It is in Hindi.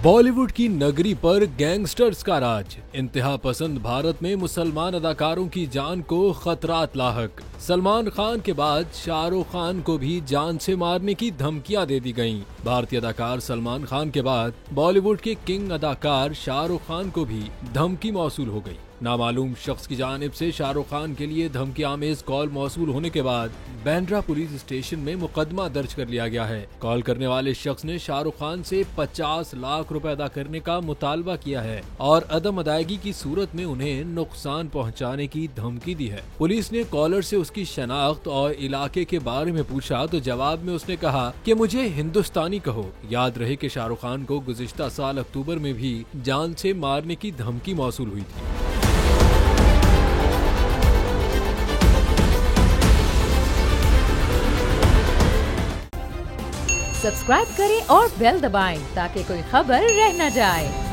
बॉलीवुड की नगरी पर गैंगस्टर्स का राज। इंतहा पसंद भारत में मुसलमान अदाकारों की जान को खतरात लाहक। सलमान खान के बाद शाहरुख खान को भी जान से मारने की धमकियां दे दी गईं। भारतीय अदाकार सलमान खान के बाद बॉलीवुड के किंग अदाकार शाहरुख खान को भी धमकी मौसूल हो गई। नामालूम शख्स की जानिब से शाहरुख खान के लिए धमकी आमेज कॉल मौसूल होने के बाद बांद्रा पुलिस स्टेशन में मुकदमा दर्ज कर लिया गया है। कॉल करने वाले शख्स ने शाहरुख खान से 50 लाख रुपए अदा करने का मुतालबा किया है और अदम अदायगी की सूरत में उन्हें नुकसान पहुंचाने की धमकी दी है। पुलिस ने कॉलर से उसकी शनाख्त और इलाके के बारे में पूछा तो जवाब में उसने कहा कि मुझे हिंदुस्तानी कहो। याद रहे कि शाहरुख खान को गुज़िश्ता साल अक्टूबर में भी जान से मारने की धमकी मौसूल हुई थी। सब्सक्राइब करें और बेल दबाएं ताकि कोई खबर रह न जाए।